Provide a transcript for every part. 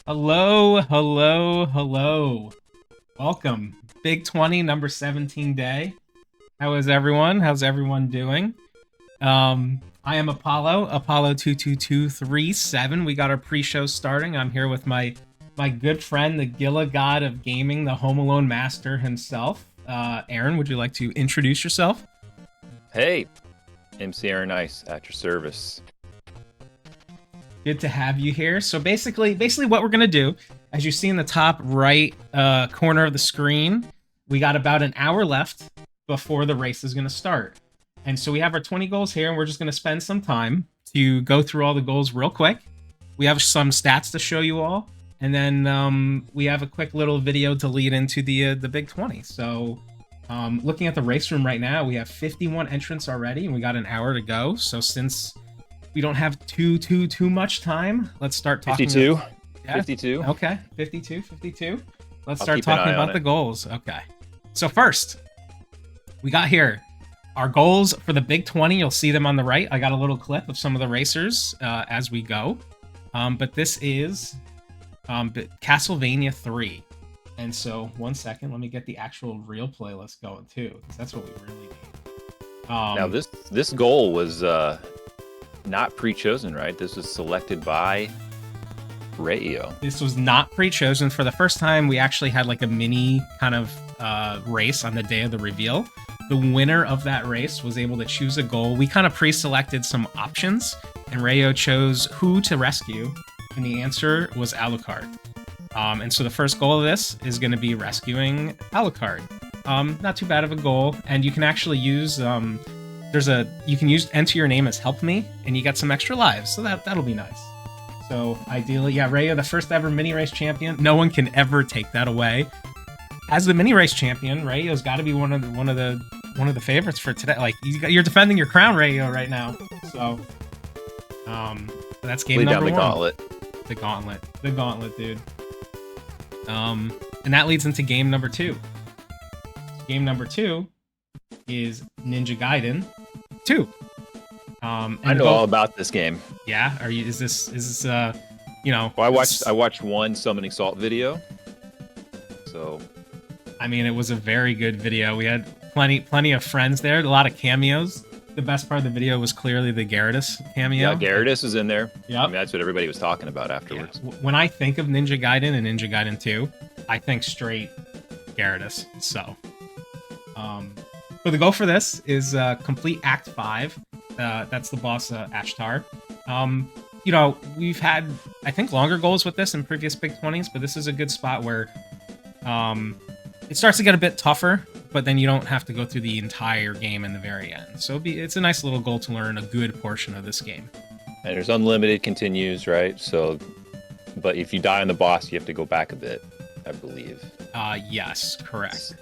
Hello, hello, hello. Welcome. Big 20, number 17 day. How is everyone? How's everyone doing? I am Apollo 22237. We got our pre-show starting. I'm here with my good friend, the Gila God of Gaming, the Home Alone master himself. Aaron, would you like to introduce yourself? Hey, MC Aaron Ice at your service. Good to have you here. So basically what we're gonna do, as you see in the top right corner of the screen, we got about an hour left before the race is gonna start. And so we have our 20 goals here, and we're just gonna spend some time to go through all the goals real quick. We have some stats to show you all, and then we have a quick little video to lead into the Big 20. So looking at the race room right now, we have 51 entrants already, and we got an hour to go. So since we don't have too much time, let's start talking. 52? Yeah. 52? Okay, 52. Let's I'll start keep an talking eye on about the it. goals. Okay. So first, we got here our goals for the Big 20. You'll see them on the right. I got a little clip of some of the racers as we go. But this is Castlevania 3. And so, one second, let me get the actual real playlist going too, because that's what we really need. Now this goal was not pre-chosen, right? This was selected by Rayo. This was not pre-chosen. For the first time, we actually had like a mini kind of race on the day of the reveal. The winner of that race was able to choose a goal. We kind of pre-selected some options, and Rayo chose who to rescue, and the answer was Alucard. And so the first goal of this is going to be rescuing Alucard. Not too bad of a goal, and you can actually use you can enter your name as help me, and you get some extra lives, so that'll be nice. So ideally, yeah, Rayo, the first ever mini race champion. No one can ever take that away. As the mini race champion, Rayo's got to be one of the favorites for today. Like you're defending your crown, Rayo, right now. So, that's game Lay number down the one. The gauntlet, dude. And that leads into game number 2. Game number 2 is Ninja Gaiden 2. I know all about this game. Yeah, is this you know? Well, I watched one summoning salt video. So I mean, it was a very good video. We had plenty of friends there, a lot of cameos. The best part of the video was clearly the Gyarados cameo. yeah, Gyarados was in there. Yep. I mean, that's what everybody was talking about afterwards. Yeah. When I think of Ninja Gaiden and Ninja Gaiden 2, I think straight Gyarados. So, but the goal for this is complete Act 5. That's the boss, Ashtar. You know, we've had, I think, longer goals with this in previous Big 20s, but this is a good spot where it starts to get a bit tougher, but then you don't have to go through the entire game in the very end. So it's a nice little goal to learn a good portion of this game. And there's unlimited continues, right? So, but if you die on the boss, you have to go back a bit, I believe. Yes, correct.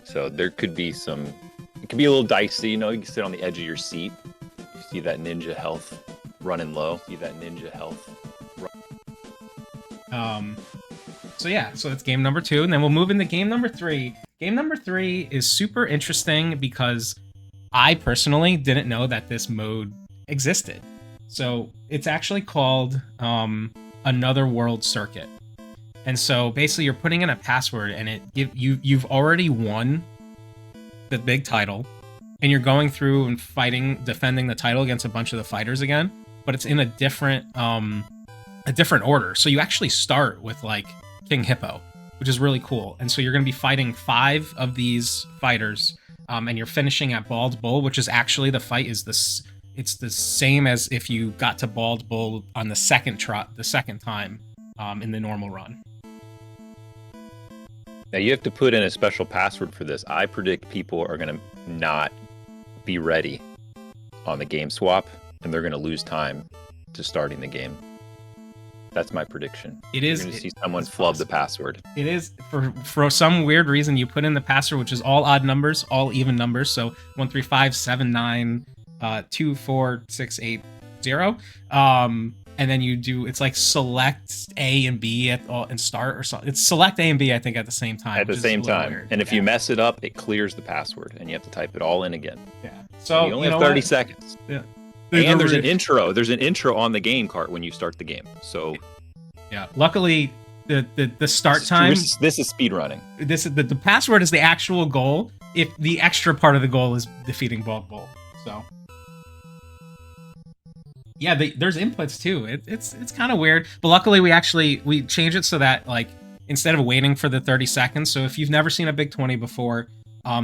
So there could be it could be a little dicey, you know, you can sit on the edge of your seat. You see that ninja health running low. See that ninja health. So yeah, so that's game number 2, and then we'll move into game number 3. Game number 3 is super interesting because I personally didn't know that this mode existed. So it's actually called Another World Circuit. And so basically you're putting in a password, and you've already won the big title, and you're going through and defending the title against a bunch of the fighters again, but it's in a different order. So you actually start with like King Hippo, which is really cool. And so you're going to be fighting 5 of these fighters, and you're finishing at Bald Bull, which is actually the fight is this. It's the same as if you got to Bald Bull on the second time in the normal run. Now you have to put in a special password for this. I predict people are going to not be ready on the game swap, and they're going to lose time to starting the game. That's my prediction. It You're is. going to see someone flub the password. It is for some weird reason you put in the password, which is all odd numbers, all even numbers. So 13579 24680. And then you do, it's like select A and B and start or something. It's select A and B, I think, at the same time. At the same time. Weird. And if you mess it up, it clears the password, and you have to type it all in again. Yeah. So you only have 30 seconds. Yeah. And there's an intro. There's an intro on the game cart when you start the game. So yeah. Luckily, the start time. This is speed running. This is the password is the actual goal. If the extra part of the goal is defeating Bulk Bowl. So yeah, there's inputs too. It's kind of weird, but luckily we changed it so that like instead of waiting for the 30 seconds. So if you've never seen a Big 20 before,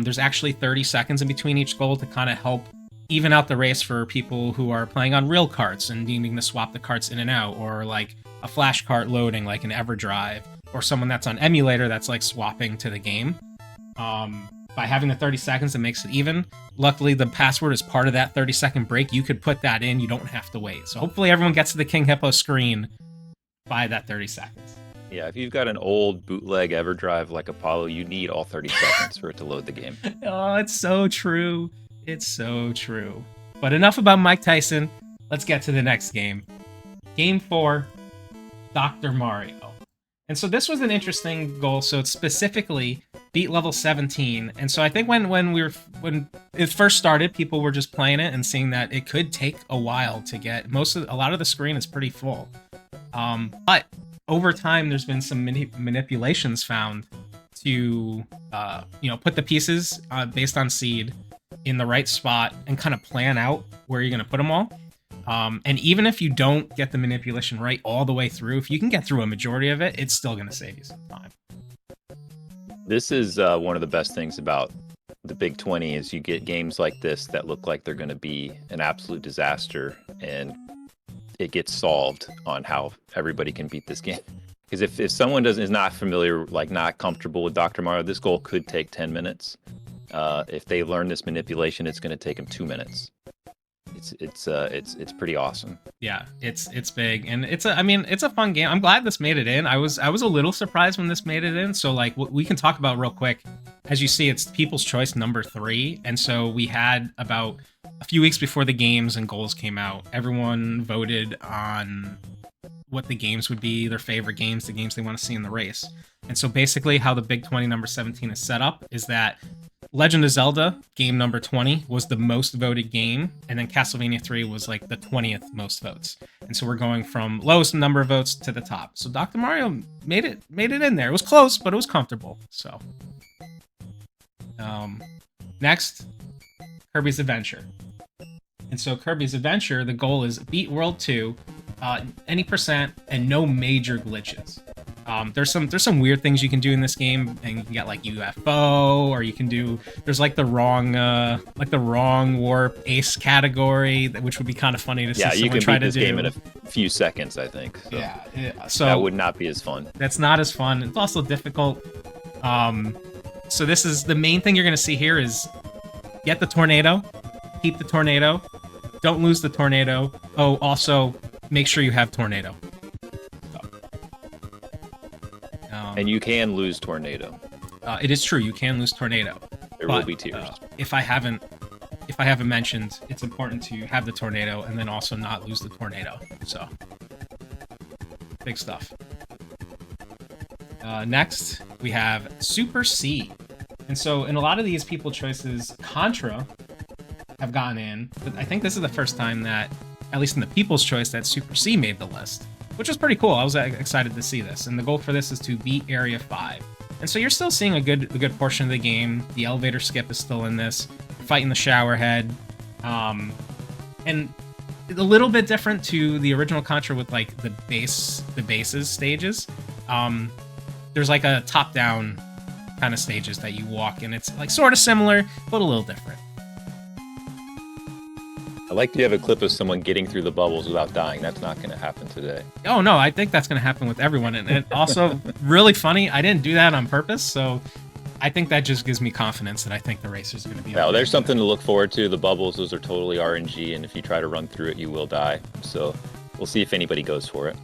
there's actually 30 seconds in between each goal to kind of help even out the race for people who are playing on real carts and needing to swap the carts in and out, or like a flash cart loading like an EverDrive, or someone that's on emulator that's like swapping to the game. By having the 30 seconds, it makes it even. Luckily, the password is part of that 30-second break. You could put that in. You don't have to wait. So hopefully everyone gets to the King Hippo screen by that 30 seconds. Yeah, if you've got an old bootleg EverDrive like Apollo, you need all 30 seconds for it to load the game. Oh, it's so true. It's so true. But enough about Mike Tyson. Let's get to the next game. Game 4, Dr. Mario. And so this was an interesting goal. So it's specifically beat level 17. And so I think when it first started, people were just playing it and seeing that it could take a while to get a lot of the screen is pretty full. But over time, there's been some manipulations found to put the pieces based on seed in the right spot and kind of plan out where you're going to put them all. And even if you don't get the manipulation right all the way through, if you can get through a majority of it, it's still going to save you some time. This is one of the best things about the Big 20 is you get games like this that look like they're going to be an absolute disaster, and it gets solved on how everybody can beat this game. Because if someone is not familiar, like not comfortable with Dr. Mario, this goal could take 10 minutes. If they learn this manipulation, it's going to take them 2 minutes. It's pretty awesome. Yeah, it's big, and it's a fun game. I'm glad this made it in. I was a little surprised when this made it in. So like what we can talk about real quick. As you see, it's People's Choice number 3, and so we had about a few weeks before the games and goals came out, everyone voted on what the games would be, their favorite games, the games they want to see in the race. And so basically how the Big 20 number 17 is set up is that Legend of Zelda, game number 20, was the most voted game, and then Castlevania 3 was like the 20th most votes. And so we're going from lowest number of votes to the top. So Dr. Mario made it in there. It was close, but it was comfortable. So next, Kirby's Adventure. And so Kirby's Adventure, the goal is beat World 2, any percent, and no major glitches. There's some weird things you can do in this game, and you can get like UFO, or you can do there's like the wrong warp ace category, which would be kind of funny to see someone try to do. Yeah, you can beat this game in a few seconds, I think. So yeah, so that would not be as fun. That's not as fun. It's also difficult. So this is the main thing you're gonna see here is get the tornado, keep the tornado, don't lose the tornado. Oh, also make sure you have tornado. And you can lose tornado. It is true, you can lose tornado. There will be tears. If I haven't mentioned, it's important to have the tornado and then also not lose the tornado. So, big stuff. Next, we have Super C. And so, in a lot of these people choices, Contra have gotten in, but I think this is the first time that, at least in the People's Choice, that Super C made the list, which was pretty cool. I was excited to see this. And the goal for this is to beat Area 5. And so you're still seeing a good portion of the game. The elevator skip is still in this. You're fighting the shower head. And a little bit different to the original Contra with like the bases stages. There's like a top-down kind of stages that you walk, and it's like sort of similar, but a little different. I like to have a clip of someone getting through the bubbles without dying. That's not going to happen today. Oh, no, I think that's going to happen with everyone. And also, really funny, I didn't do that on purpose, so I think that just gives me confidence that I think the racers are going to be... Well, there's something to look forward to. The bubbles, those are totally RNG, and if you try to run through it, you will die. So we'll see if anybody goes for it.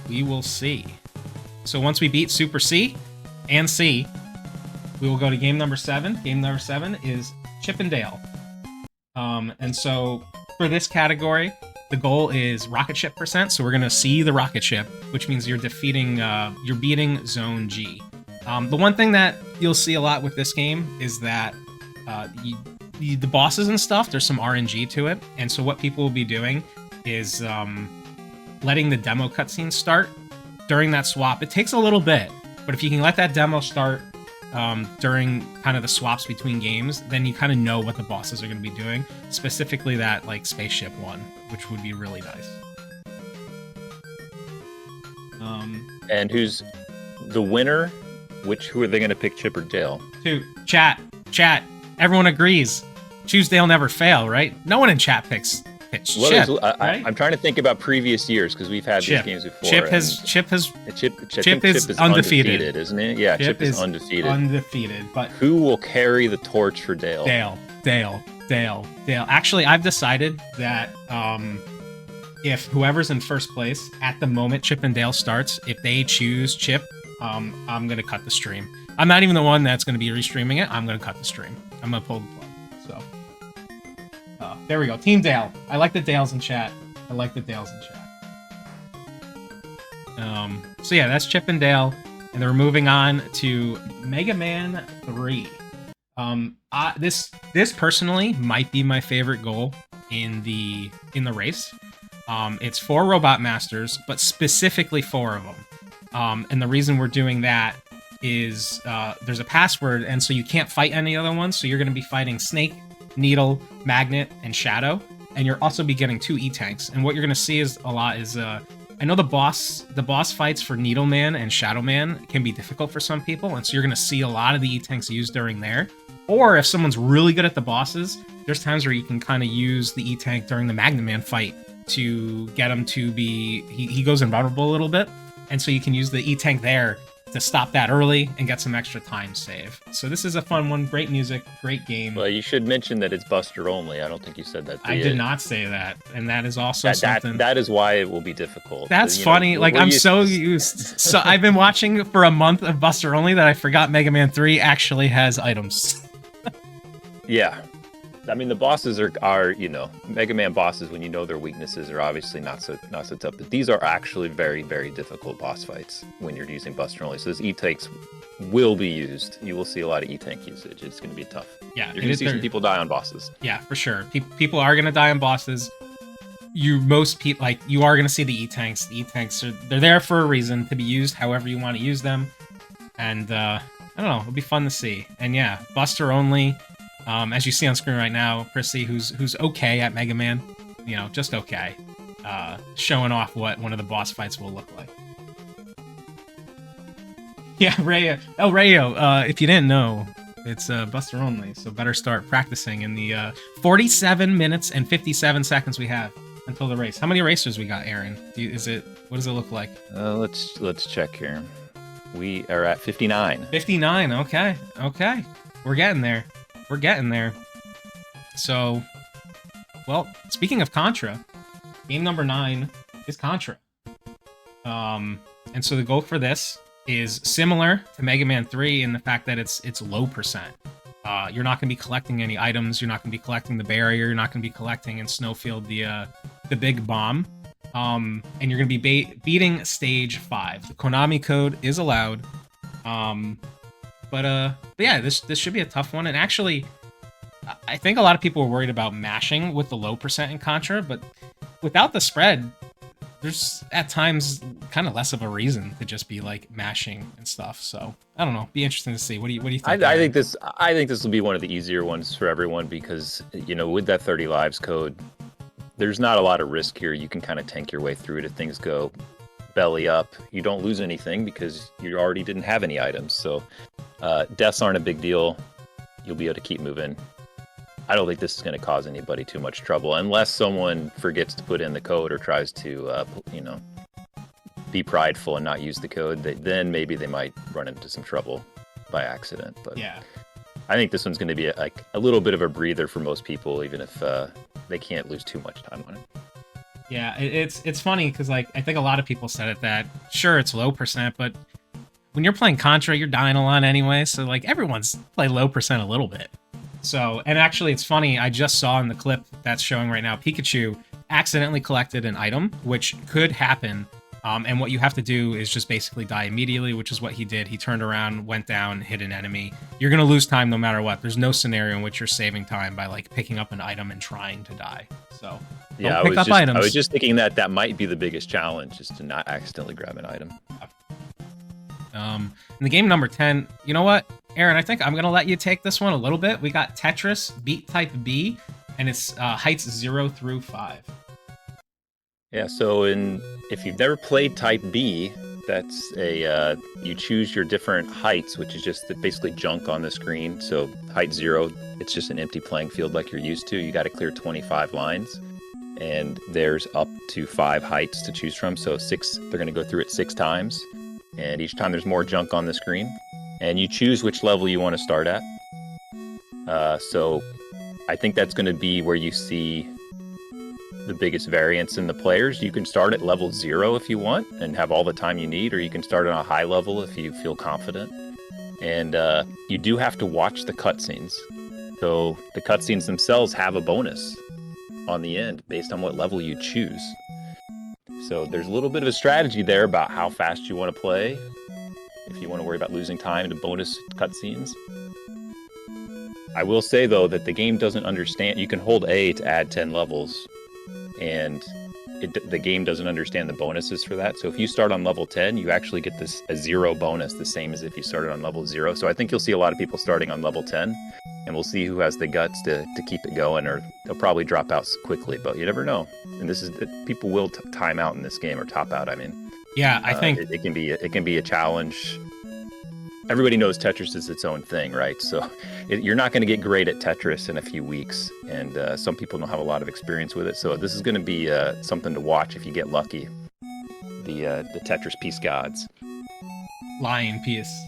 We will see. So once we beat Super C and C, we will go to game number 7. Game number 7 is Chip and Dale. And so for this category, the goal is rocket ship percent. So we're going to see the rocket ship, which means you're beating Zone G. The one thing that you'll see a lot with this game is that the bosses and stuff, there's some RNG to it. And so what people will be doing is letting the demo cutscene start during that swap. It takes a little bit, but if you can let that demo start during kind of the swaps between games, then you kind of know what the bosses are going to be doing, specifically that like spaceship one, which would be really nice. And who's the winner? Who are they going to pick, Chip or Dale? Chat. Everyone agrees. Choose Dale, never fail, right? No one in chat picks Chip. Right? I'm trying to think about previous years because we've had these games before. Chip is undefeated, isn't it? Yeah, Chip is undefeated. Undefeated, but who will carry the torch for Dale? Dale. Actually, I've decided that if whoever's in first place at the moment Chip and Dale starts, if they choose Chip, I'm gonna cut the stream. I'm not even the one that's gonna be restreaming it. I'm gonna cut the stream. I'm gonna pull the plug. So there we go. Team Dale. I like the Dales in chat. So yeah, that's Chip and Dale, and then we're moving on to Mega Man 3. This personally might be my favorite goal in the race. It's 4 Robot Masters, but specifically 4 of them. And the reason we're doing that is there's a password, and so you can't fight any other ones. So you're going to be fighting Snake, Needle, Magnet, and Shadow, and you'll also be getting 2 E-Tanks. And what you're going to see is I know the boss fights for Needle Man and Shadow Man can be difficult for some people, and so you're going to see a lot of the E-Tanks used during there. Or if someone's really good at the bosses, there's times where you can kind of use the E-Tank during the Magnet Man fight to get him to be... He goes invulnerable a little bit, and so you can use the E-Tank there to stop that early and get some extra time save. So this is a fun one. Great music, great game. Well, you should mention that it's Buster only. I don't think you said that. I did not say that, and that is also something... That is why it will be difficult. That's funny. Like, I'm so used... So I've been watching for a month of Buster only that I forgot Mega Man 3 actually has items. Yeah. I mean, the bosses are Mega Man bosses, when you know their weaknesses, are obviously not so tough. But these are actually very, very difficult boss fights when you're using Buster only. So those E-Tanks will be used. You will see a lot of E-Tank usage. It's going to be tough. Yeah, you're going to see some people die on bosses. Yeah, for sure. People are going to die on bosses. You are going to see the E-Tanks. The E-Tanks they're there for a reason, to be used however you want to use them. And I don't know, it'll be fun to see. And yeah, Buster only. As you see on screen right now, Prissy, who's okay at Mega Man, just okay, showing off what one of the boss fights will look like. Yeah, Rayo. Oh, Rayo, if you didn't know, it's Buster only, so better start practicing in the 47 minutes and 57 seconds we have until the race. How many racers we got, Aaron? What does it look like? Let's check here. We are at 59. 59, okay. We're getting there. So, well, speaking of Contra, game number 9 is Contra. And so the goal for this is similar to Mega Man 3 in the fact that it's low percent. You're not going to be collecting any items. You're not going to be collecting the barrier. You're not going to be collecting in Snowfield the big bomb. And you're going to be beating stage 5. The Konami code is allowed. But yeah, this should be a tough one. And actually, I think a lot of people were worried about mashing with the low percent in Contra, but without the spread, there's at times kind of less of a reason to just be like mashing and stuff. So I don't know. Be interesting to see. What do you think? I think this will be one of the easier ones for everyone because with that 30 lives code, there's not a lot of risk here. You can kind of tank your way through it if things go belly up. You don't lose anything because you already didn't have any items. So deaths aren't a big deal. You'll be able to keep moving. I don't think this is going to cause anybody too much trouble unless someone forgets to put in the code or tries to, be prideful and not use the code. Then maybe they might run into some trouble by accident. But yeah, I think this one's going to be a little bit of a breather for most people, even if they can't lose too much time on it. Yeah, it's funny because I think a lot of people said it that sure it's low percent, but when you're playing Contra, you're dying a lot anyway. So everyone's play low percent a little bit. So, and actually it's funny, I just saw in the clip that's showing right now, Pikachu accidentally collected an item, which could happen And what you have to do is just basically die immediately, which is what he did. He turned around, went down, hit an enemy. You're going to lose time no matter what. There's no scenario in which you're saving time by like picking up an item and trying to die. So Yeah, don't pick up items. I was just thinking that might be the biggest challenge, is to not accidentally grab an item. In the game number 10, you know what, Aaron, I think I'm going to let you take this one a little bit. We got Tetris Beat Type B, and it's heights 0 through 5. Yeah, so if you've never played Type B, that's you choose your different heights, which is just basically junk on the screen. So height 0, it's just an empty playing field like you're used to. You got to clear 25 lines, and there's up to 5 heights to choose from. So 6, they're going to go through it 6 times, and each time there's more junk on the screen, and you choose which level you want to start at. So I think that's going to be where you see the biggest variance in the players. You can start at level 0 if you want and have all the time you need, or you can start on a high level if you feel confident. And you do have to watch the cutscenes. So the cutscenes themselves have a bonus on the end based on what level you choose. So there's a little bit of a strategy there about how fast you want to play, if you want to worry about losing time to bonus cutscenes. I will say, though, that the game doesn't understand. You can hold A to add 10 levels, and the game doesn't understand the bonuses for that. So if you start on level 10, you actually get a 0 bonus, the same as if you started on level 0. So I think you'll see a lot of people starting on level 10, and we'll see who has the guts to keep it going, or they'll probably drop out quickly, but you never know. And people will time out in this game, or top out, I mean. Yeah, I think it can be a challenge. Everybody knows Tetris is its own thing, right? So you're not going to get great at Tetris in a few weeks, and some people don't have a lot of experience with it. So this is going to be something to watch if you get lucky. The Tetris Peace gods. Line piece.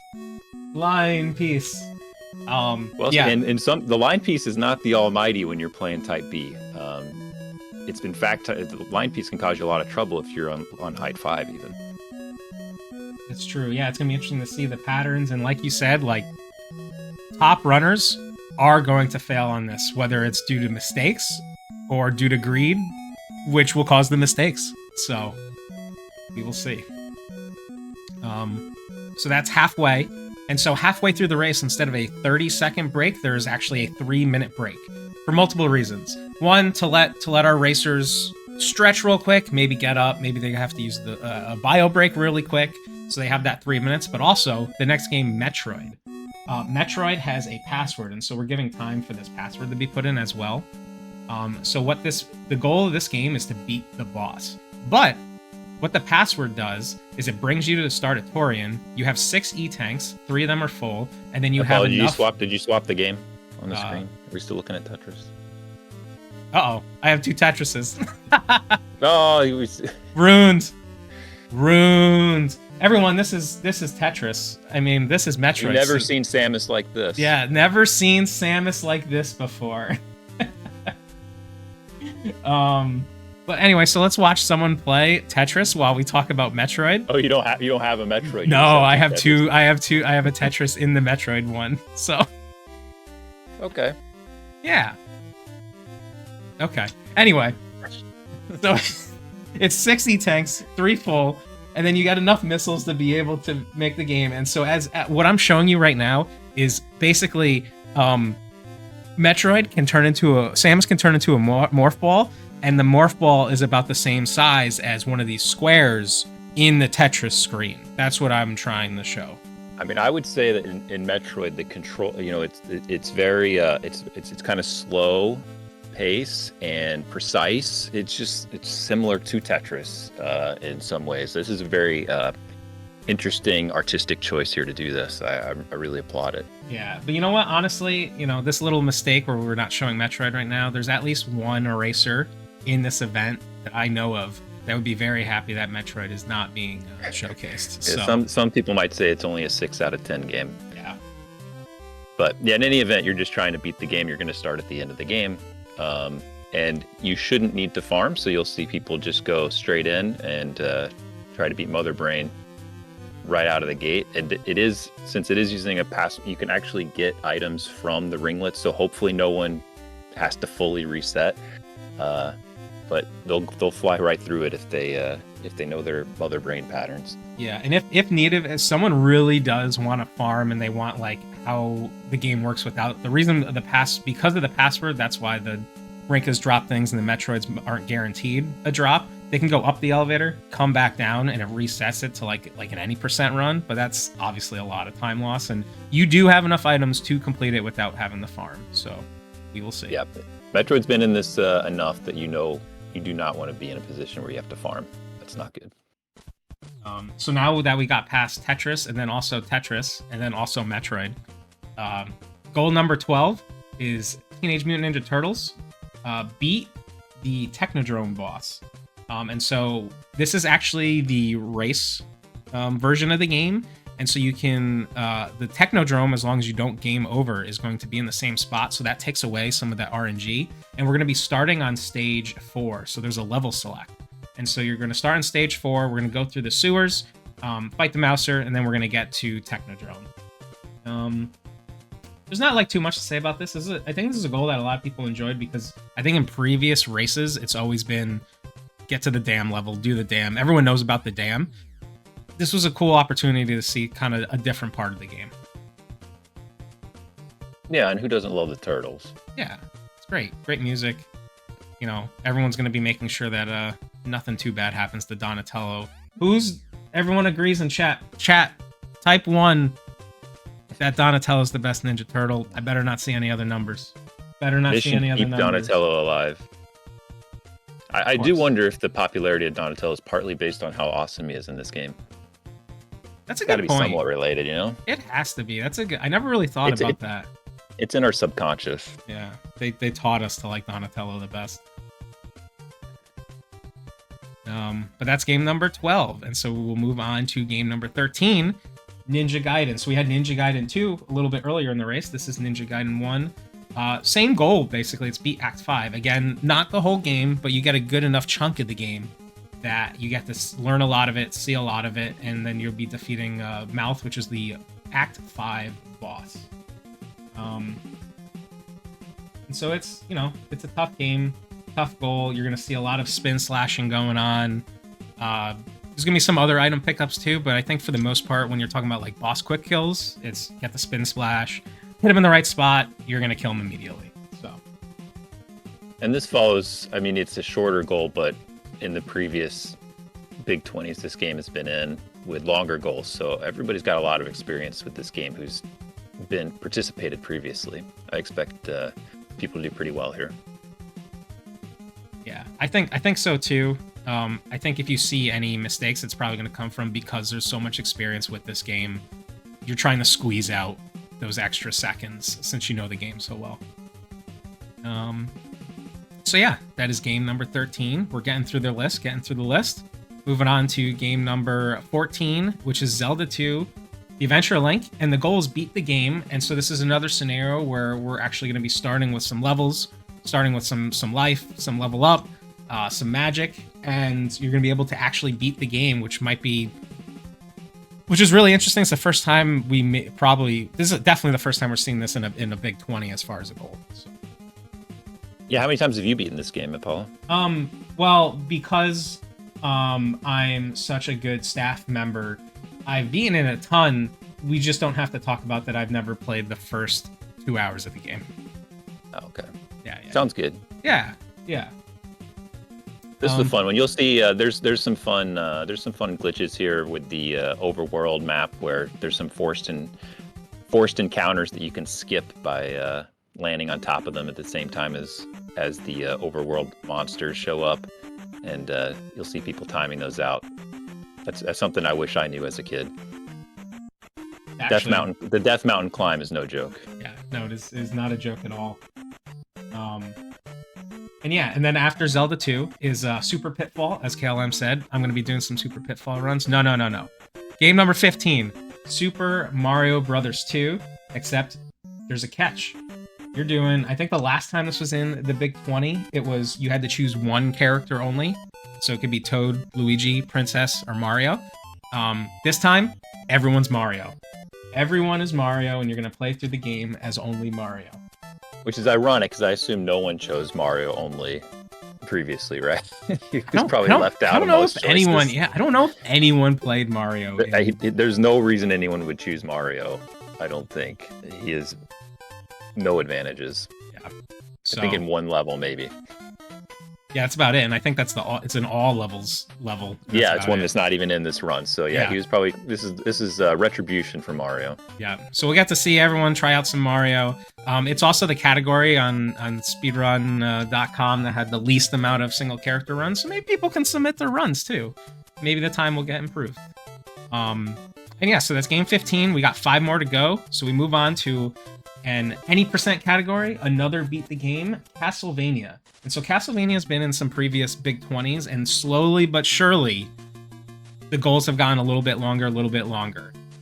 Well, yeah. and the line piece is not the almighty when you're playing Type B. It's in fact, the line piece can cause you a lot of trouble if you're on height 5 even. It's true. Yeah, it's gonna be interesting to see the patterns, and like you said, like top runners are going to fail on this, whether it's due to mistakes or due to greed, which will cause the mistakes. So we will see. So that's halfway, and so halfway through the race, instead of a 30-second break, there is actually a 3-minute break for multiple reasons. One, to let our racers stretch real quick, maybe get up, maybe they have to use a bio break really quick. So they have that 3 minutes, but also the next game, Metroid. Metroid has a password, and so we're giving time for this password to be put in as well. So the goal of this game is to beat the boss. But what the password does is it brings you to the start at Torian. You have 6 E-tanks, 3 of them are full, and then you have enough... Did you swap the game on the screen? Are we still looking at Tetris? Uh-oh, I have 2 Tetrises. Oh, he was... Runes. Everyone, this is Tetris. I mean, this is Metroid. You've never seen Samus like this. Yeah, never seen Samus like this before. But anyway, so let's watch someone play Tetris while we talk about Metroid. Oh, you don't have a Metroid. No, I have two. I have a Tetris in the Metroid one. So. Okay. Yeah. Okay. Anyway, so it's 60 tanks, 3 full. And then you got enough missiles to be able to make the game. And so what I'm showing you right now is basically Metroid can turn into Samus can turn into a morph ball, and the morph ball is about the same size as one of these squares in the Tetris screen. That's what I'm trying to show. I mean, I would say that in Metroid, the control, it's very it's kind of slow pace and precise. It's similar to Tetris in some ways. This is a very interesting artistic choice here to do this. I really applaud it. Yeah, but you know what? Honestly, this little mistake where we're not showing Metroid right now, there's at least one eraser in this event that I know of that would be very happy that Metroid is not being showcased. Yeah, so. Some people might say it's only a 6 out of 10 game. Yeah. But yeah, in any event, you're just trying to beat the game. You're going to start at the end of the game. And you shouldn't need to farm, so you'll see people just go straight in and try to beat Mother Brain right out of the gate. And since it is using a pass, you can actually get items from the ringlets, so hopefully no one has to fully reset. But they'll fly right through it if they if they know their mother brain patterns. Yeah, and if needed, if someone really does want to farm and they want like how the game works without the reason of the pass because of the password, that's why the Rinkas drop things and the Metroids aren't guaranteed a drop. They can go up the elevator, come back down, and it resets it to like an any percent run. But that's obviously a lot of time loss, and you do have enough items to complete it without having the farm. So we will see. Yeah, Metroid's been in this enough that you know you do not want to be in a position where you have to farm. That's not good. So now that we got past Tetris, and then also Tetris, and then also Metroid, goal number 12 is Teenage Mutant Ninja Turtles. Beat the Technodrome boss. And so this is actually the race version of the game. And so you can, the Technodrome, as long as you don't game over, is going to be in the same spot. So that takes away some of that RNG. And we're going to be starting on stage 4. So there's a level select. And so you're going to start on stage 4. We're going to go through the sewers, fight the Mouser, and then we're going to get to Technodrome. There's not like too much to say about this. I think this is a goal that a lot of people enjoyed because I think in previous races, it's always been get to the dam level, do the dam. Everyone knows about the dam. This was a cool opportunity to see kind of a different part of the game. Yeah, and who doesn't love the turtles? Yeah, it's great. Great music. You know, everyone's going to be making sure that nothing too bad happens to Donatello. Everyone agrees in chat. Chat, type 1 that Donatello's the best Ninja Turtle. I better not see any other numbers. Better not see any other keep numbers. Donatello alive. I do wonder if the popularity of Donatello is partly based on how awesome he is in this game. That's a good point. Got to be somewhat related, you know? It has to be. That's a good. I never really thought about that. It's in our subconscious. Yeah, they taught us to like Donatello the best. But that's game number 12, and so we'll move on to game number 13, Ninja Gaiden. So we had Ninja Gaiden 2 a little bit earlier in the race. This is Ninja Gaiden 1. Same goal, basically. It's beat Act 5. Again, not the whole game, but you get a good enough chunk of the game that you get to learn a lot of it, see a lot of it, and then you'll be defeating Mouth, which is the Act 5 boss. And so it's, it's a tough game, tough goal. You're going to see a lot of spin slashing going on. There's going to be some other item pickups too, but I think for the most part, when you're talking about like boss quick kills, it's get the spin splash, hit him in the right spot, you're going to kill him immediately. So. And this follows, I mean, it's a shorter goal, but in the previous Big 20s this game has been in with longer goals. So everybody's got a lot of experience with this game who's been participated previously. I expect people to do pretty well here. Yeah, I think so too. I think if you see any mistakes, it's probably going to come from because there's so much experience with this game. You're trying to squeeze out those extra seconds since you know the game so well. So yeah, that is game number 13. We're getting through the list. Moving on to game number 14, which is Zelda 2, The Adventure of Link, and the goal is beat the game. And so this is another scenario where we're actually going to be starting with some levels, starting with some life, some level up, some magic, and you're going to be able to actually beat the game, which is really interesting. It's the first time this is definitely the first time we're seeing this in a Big 20 as far as a goal. So. Yeah, how many times have you beaten this game, Apollo? Well, because I'm such a good staff member, I've beaten it a ton. We just don't have to talk about that. I've never played the first 2 hours of the game. Oh, okay. Yeah. Sounds good. Yeah. This is the fun one. You'll see there's some fun glitches here with the overworld map where there's some forced encounters that you can skip by landing on top of them at the same time as the overworld monsters show up, and you'll see people timing those out. That's something I wish I knew as a kid. Actually, the Death Mountain climb is no joke. Yeah, no, it is not a joke at all. And then after Zelda 2 is Super Pitfall, as KLM said. I'm going to be doing some Super Pitfall runs. No. Game number 15, Super Mario Brothers 2, except there's a catch. You're doing, I think the last time this was in the Big 20, it was you had to choose one character only. So it could be Toad, Luigi, Princess, or Mario. This time, everyone's Mario. Everyone is Mario, and you're going to play through the game as only Mario. Which is ironic, because I assume no one chose Mario only previously, right? He I was probably left out I don't of know most if anyone. choices. Yeah, I don't know if anyone played Mario. There's no reason anyone would choose Mario. I don't think he has no advantages. Yeah. I think in one level maybe. Yeah, that's about it. And I think it's an all levels level. Yeah, it's one that's not even in this run. So yeah, Yeah. he was probably this is retribution for Mario. Yeah. So we got to see everyone try out some Mario. It's also the category on speedrun.com that had the least amount of single character runs. So maybe people can submit their runs too. Maybe the time will get improved. And yeah, so that's game 15. We got 5 more to go. So we move on to an any percent category, another beat the game, Castlevania. And so Castlevania has been in some previous big 20s, and slowly but surely, the goals have gotten a little bit longer.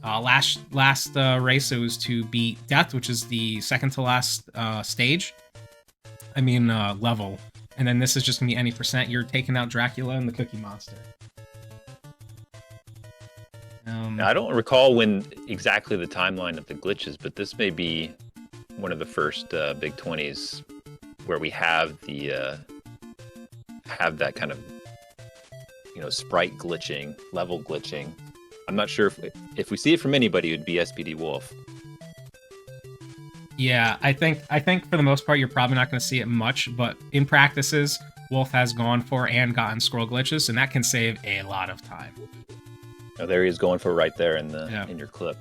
Last race, it was to beat Death, which is the second to last level. And then this is just going to be any percent. You're taking out Dracula and the Cookie Monster. I don't recall exactly the timeline of the glitches, but this may be one of the first big 20s where we have that kind of sprite glitching, level glitching. I'm not sure if we see it from anybody, it would be SPD Wolf. Yeah, I think for the most part you're probably not going to see it much, but in practices, Wolf has gone for and gotten scroll glitches, and that can save a lot of time. Oh, there he is going for right there in your clip.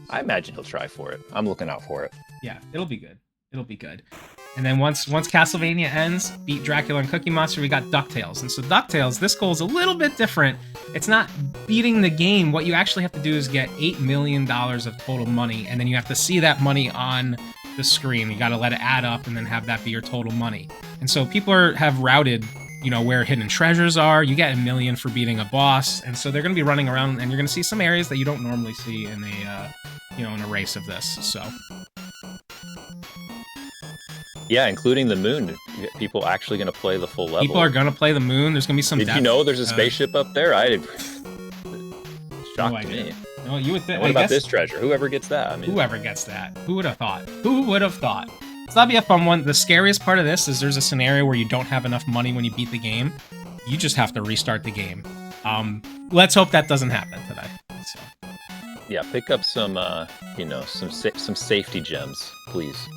I imagine he'll try for it. I'm looking out for it. Yeah, it'll be good. And then once Castlevania ends, beat Dracula and Cookie Monster, we got DuckTales. And so DuckTales, this goal is a little bit different. It's not beating the game. What you actually have to do is get $8 million of total money, and then you have to see that money on the screen. You got to let it add up and then have that be your total money. And so people have routed where hidden treasures are. You get $1 million for beating a boss, and so they're going to be running around, and you're going to see some areas that you don't normally see in a race of this. So yeah, including the moon. People actually going to play the full level. People are going to play the moon. There's going to be some. Did you know there's a spaceship up there? Shocked me. No, you would think. What about this treasure? Whoever gets that? Whoever gets that. Who would have thought? So that'd be a fun one. The scariest part of this is there's a scenario where you don't have enough money when you beat the game. You just have to restart the game. Let's hope that doesn't happen today. So. Yeah, pick up some safety gems, please.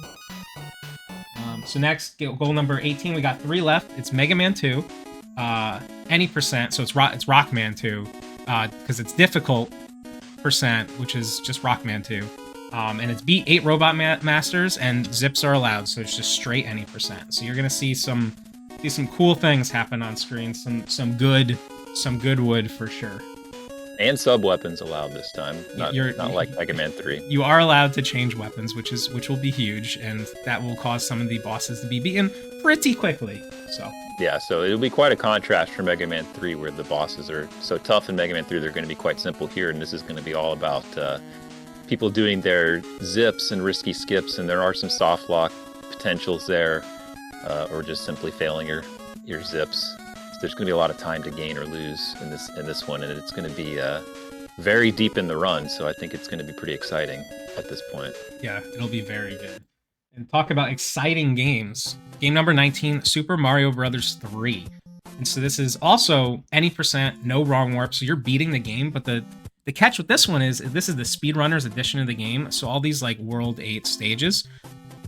So next, goal number 18, we got 3 left. It's Mega Man 2, any percent, so it's Rockman 2, because it's difficult percent, which is just Rockman 2. And it's beat 8 Robot Masters, and zips are allowed, so it's just straight any percent. So you're gonna see some cool things happen on screen, some good wood for sure. And sub weapons allowed this time, not like Mega Man 3. You are allowed to change weapons, which will be huge, and that will cause some of the bosses to be beaten pretty quickly. So yeah, so it'll be quite a contrast for Mega Man 3, where the bosses are so tough in Mega Man 3. They're going to be quite simple here, and this is going to be all about people doing their zips and risky skips, and there are some soft lock potentials there, or just simply failing your zips. So there's going to be a lot of time to gain or lose in this one, and it's going to be very deep in the run. So I think it's going to be pretty exciting at this point. Yeah, it'll be very good. And talk about exciting games. Game number 19, Super Mario Brothers 3. And so this is also any percent, no wrong warp. So you're beating the game, but the catch with this one is this is the speedrunners edition of the game. So all these like World 8 stages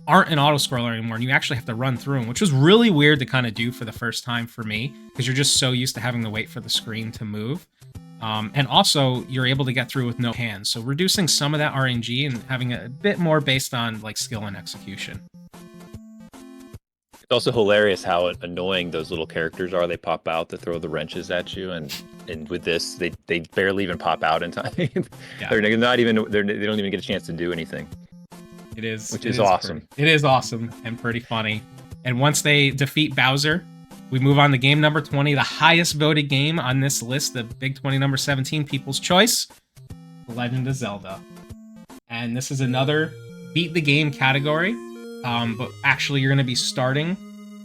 aren't an auto-scroller anymore, and you actually have to run through them, which was really weird to kind of do for the first time for me, because you're just so used to having to wait for the screen to move. And also, you're able to get through with no hands, so reducing some of that RNG and having a bit more based on like skill and execution. It's also hilarious how annoying those little characters are. They pop out to throw the wrenches at you, and with this, they barely even pop out in time. Yeah. They don't even get a chance to do anything. It is awesome. It is awesome and pretty funny. And once they defeat Bowser, we move on to game number 20, the highest voted game on this list, the Big 20 number 17, People's Choice, The Legend of Zelda. And this is another beat the game category, but actually you're going to be starting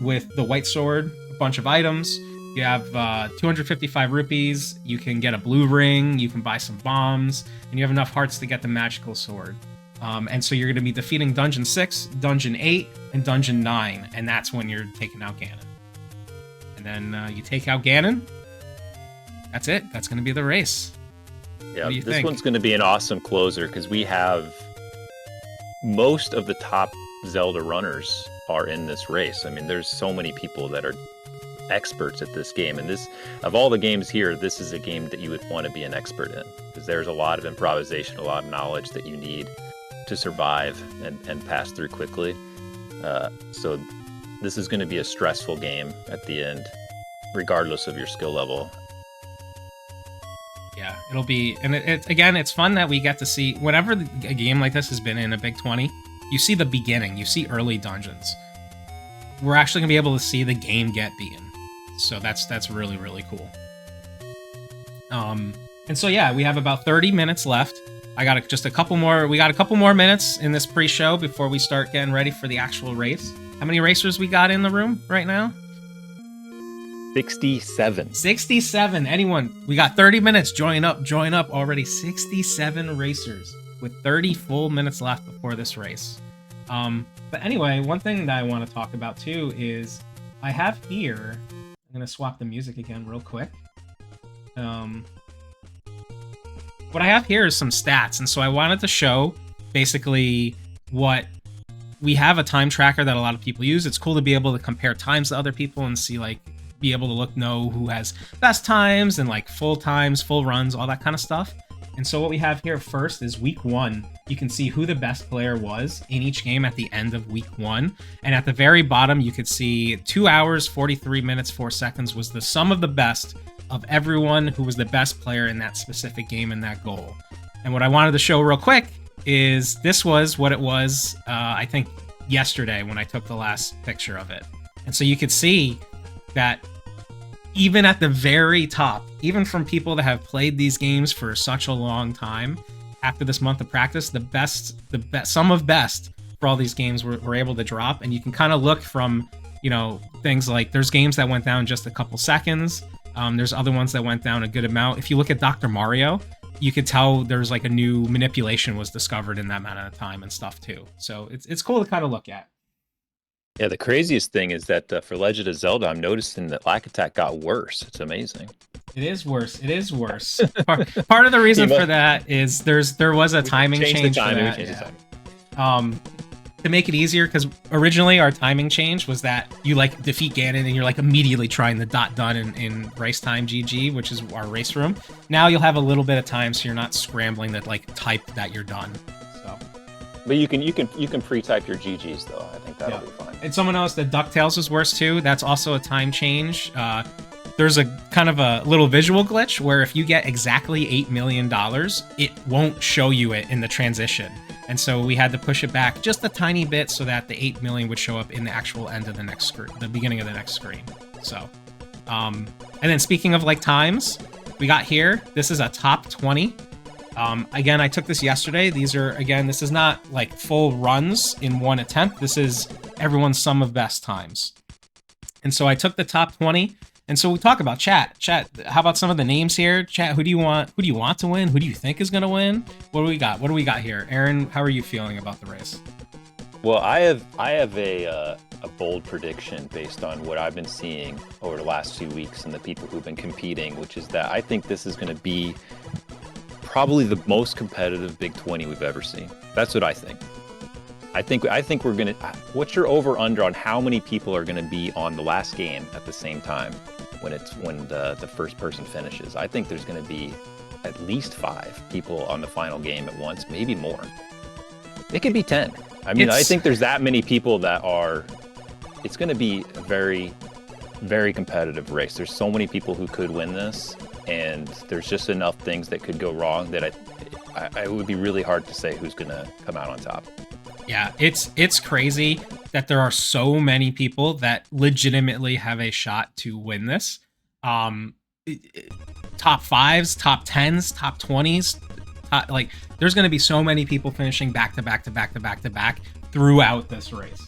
with the White Sword, a bunch of items. You have 255 rupees, you can get a blue ring, you can buy some bombs, and you have enough hearts to get the magical sword. And so you're going to be defeating Dungeon 6, Dungeon 8, and Dungeon 9, and that's when you're taking out Ganon. And then you take out Ganon. That's it. That's going to be the race. Yeah, this think? One's going to be an awesome closer because we have most of the top Zelda runners are in this race. I mean, there's so many people that are experts at this game, and this, of all the games here, this is a game that you would want to be an expert in because there's a lot of improvisation, a lot of knowledge that you need to survive and pass through quickly. So this is going to be a stressful game at the end, regardless of your skill level. Yeah, it'll be, and again, it's fun that we get to see, whenever a game like this has been in a Big 20, you see the beginning, you see early dungeons. We're actually going to be able to see the game get beaten. So that's really, really cool. And so, yeah, we have about 30 minutes left. We got a couple more minutes in this pre-show before we start getting ready for the actual race. How many racers we got in the room right now? 67. 67. Anyone? We got 30 minutes. Join up already. 67 racers with 30 full minutes left before this race. But anyway, one thing that I want to talk about too is I have here, I'm going to swap the music again real quick. What I have here is some stats, and so I wanted to show basically what we have, a time tracker that a lot of people use. It's cool to be able to compare times to other people and see, like, be able to know who has best times and like full times, full runs, all that kind of stuff. And so what we have here first is week 1. You can see who the best player was in each game at the end of week 1. And at the very bottom, you could see 2 hours, 43 minutes, 4 seconds was the sum of the best of everyone who was the best player in that specific game and that goal. And what I wanted to show real quick is this was what it was, I think, yesterday when I took the last picture of it. And so you could see that even at the very top, even from people that have played these games for such a long time, after this month of practice, the sum of best for all these games were able to drop. And you can kind of look from, things like there's games that went down just a couple seconds. There's other ones that went down a good amount. If you look at Dr. Mario, you could tell there's like a new manipulation was discovered in that amount of time and stuff too. So it's cool to kind of look at. Yeah, the craziest thing is that for Legend of Zelda, I'm noticing that Lack Attack got worse. It's amazing. It is worse. Part of the reason for that is there was a timing change for that. To make it easier, because originally our timing change was that you like defeat Ganon and you're like immediately trying the done in race time GG, which is our race room. Now you'll have a little bit of time, so you're not scrambling to like type that you're done. So, but you can pre-type your GGs though. I think that'll be fine. And someone else, that DuckTales was worse too. That's also a time change. There's a kind of a little visual glitch where if you get exactly $8 million, it won't show you it in the transition. And so we had to push it back just a tiny bit so that the 8 million would show up in the actual end of the next screen, the beginning of the next screen. So, and then speaking of like times, we got here, this is a top 20. Again, I took this yesterday. This is not like full runs in one attempt. This is everyone's sum of best times. And so I took the top 20. And so we talk about chat. How about some of the names here? Chat, who do you want to win? Who do you think is going to win? What do we got here? Aaron, how are you feeling about the race? Well, I have a bold prediction based on what I've been seeing over the last 2 weeks and the people who've been competing, which is that I think this is going to be probably the most competitive Big 20 we've ever seen. That's what I think. I think we're gonna. What's your over under on how many people are gonna be on the last game at the same time when the first person finishes? I think there's gonna be at least 5 people on the final game at once, maybe more. It could be 10. I mean, I think there's that many people that are. It's gonna be a very, very competitive race. There's so many people who could win this, and there's just enough things that could go wrong that it would be really hard to say who's gonna come out on top. Yeah, it's crazy that there are so many people that legitimately have a shot to win this. Top 5s, top 10s, top 20s. There's going to be so many people finishing back to back throughout this race.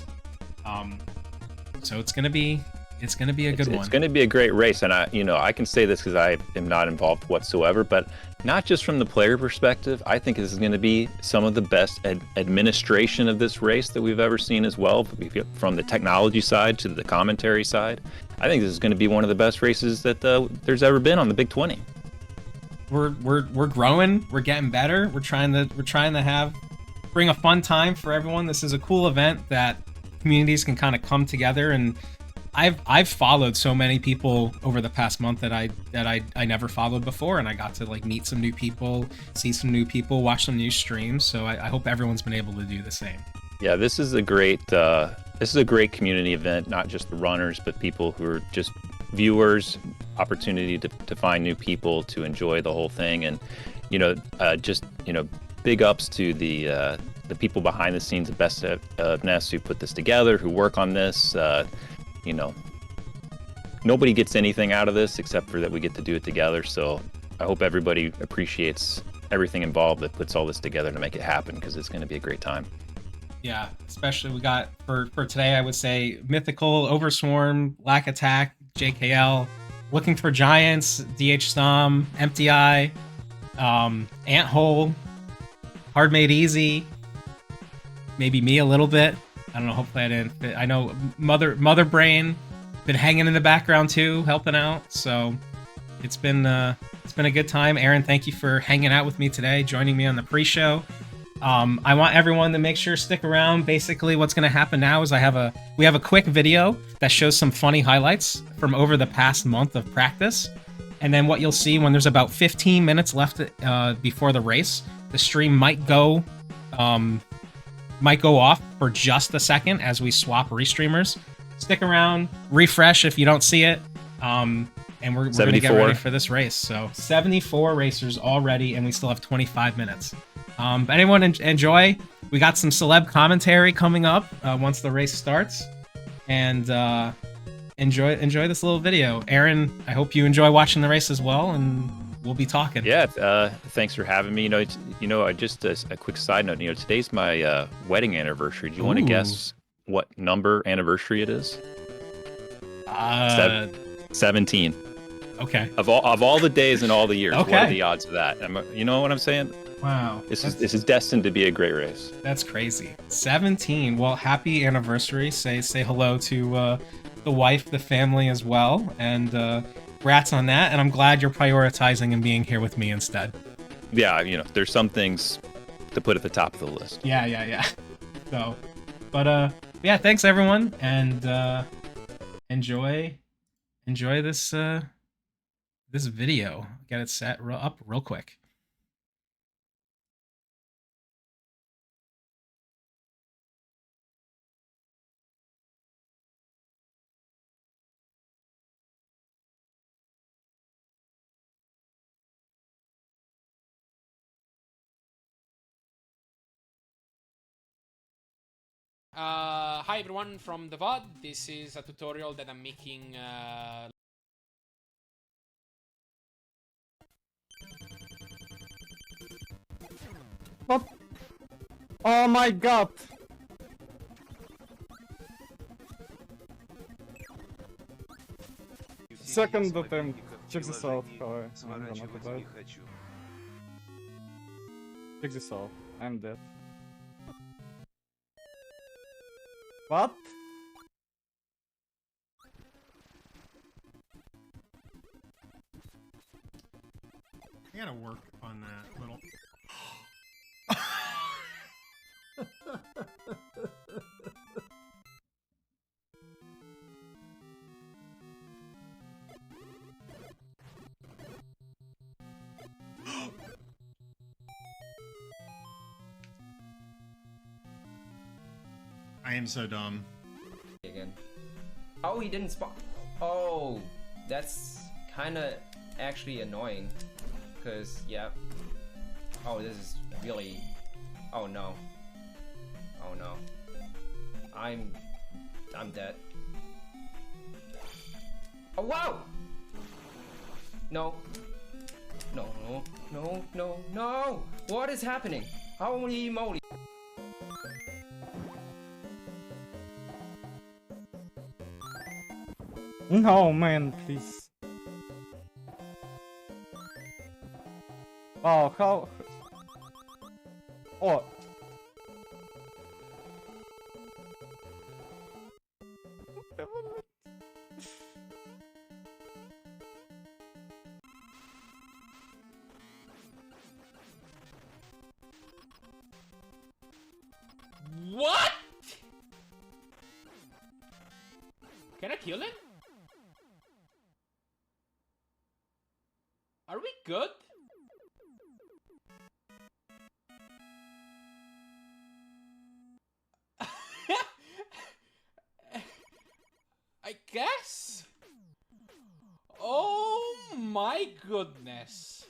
So it's going to be It's gonna be a good one. It's going to be a great race, and I can say this because I am not involved whatsoever, but not just from the player perspective. I think this is going to be some of the best administration of this race that we've ever seen as well, from the technology side to the commentary side. I think this is going to be one of the best races that there's ever been on the Big 20. We're growing. We're getting better. We're trying to bring a fun time for everyone. This is a cool event that communities can kind of come together, and I've followed so many people over the past month that I never followed before, and I got to like meet some new people, see some new people, watch some new streams. So I hope everyone's been able to do the same. Yeah, this is a great community event, not just the runners, but people who are just viewers, opportunity to find new people to enjoy the whole thing. And big ups to the people behind the scenes at Best of Ness who put this together, who work on this. Nobody gets anything out of this except for that we get to do it together. So I hope everybody appreciates everything involved that puts all this together to make it happen, because it's going to be a great time. Yeah, especially we got for today, I would say Mythical, Overswarm, Lack Attack, JKL, Looking for Giants, DH Stom, Empty Eye, Ant Hole, Hard Made Easy, maybe me a little bit. I don't know, hopefully I didn't fit. I know Mother Brain been hanging in the background too, helping out. So it's been a good time. Aaron, thank you for hanging out with me today, joining me on the pre-show. I want everyone to make sure stick around. Basically, what's going to happen now is we have a quick video that shows some funny highlights from over the past month of practice, and then what you'll see when there's about 15 minutes left before the race, the stream might go off for just a second as we swap restreamers. Stick around, refresh if you don't see it, and we're going to get ready for this race. So 74 racers already, and we still have 25 minutes. But anyone enjoy. We got some celeb commentary coming up once the race starts, and enjoy this little video. Aaron, I hope you enjoy watching the race as well, and we'll be talking. Yeah, thanks for having me. Just a quick side note. Today's my wedding anniversary. Do you want to guess what number anniversary it is? 17. Okay. Of all the days and all the years, okay. What are the odds of that? You know what I'm saying? Wow. This is destined to be a great race. That's crazy. 17. Well, happy anniversary. Say hello to the wife, the family as well, and congrats on that. And I'm glad you're prioritizing and being here with me instead. Yeah, there's some things to put at the top of the list. Yeah. So, but yeah, thanks everyone, and enjoy this this video. Get it set up real quick. Hi everyone from the VOD. This is a tutorial that I'm making. What? Oh my god! Second attempt. Check this out. How I'm gonna die. Check this out. I'm dead. What? I gotta work on that little. I am so dumb. Again. Oh, he didn't spawn. Oh, that's kind of actually annoying. Cause yeah. Oh, this is really. Oh no. Oh no. I'm dead. Oh wow! No. No. What is happening? Holy moly. No, man, please. Wow, how... Oh. What? Can I kill it? Are we good? I guess. Oh my goodness.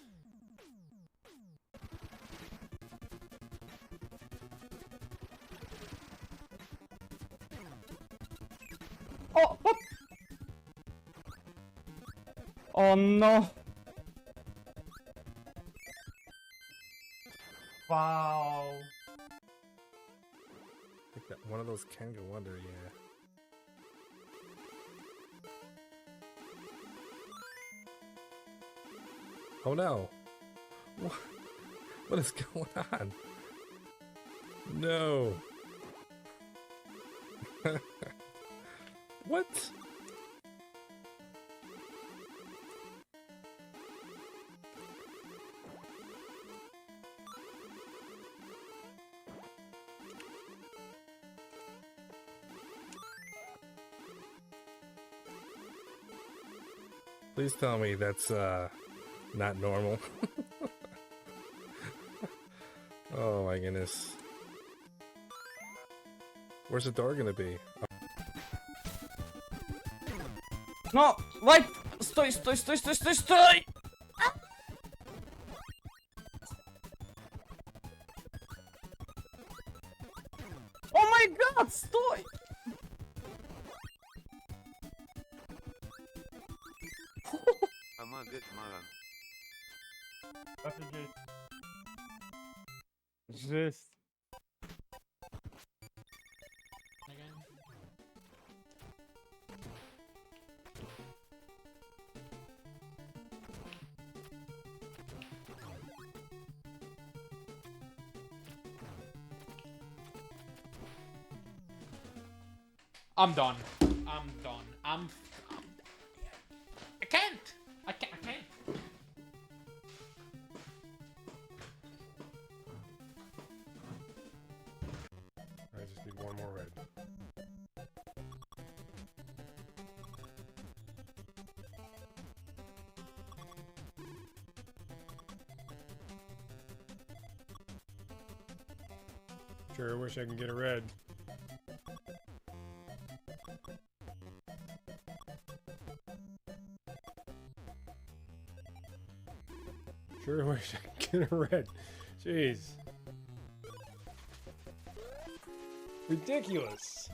Oh, what? Oh no. Wow. I think that one of those can go under, yeah. Oh no. What is going on? No. What? Please tell me that's not normal. Oh my goodness. Where's the door gonna be? No, wait! Stój, stój, stój, stój, stój, stój! Oh my god, stój! Офигеть. Жесть. Again. I'm done. I'm done. I can't. I can't. I just need one more red. Sure wish I could get a red. Sure wish I could get a red. Jeez. Ridiculous.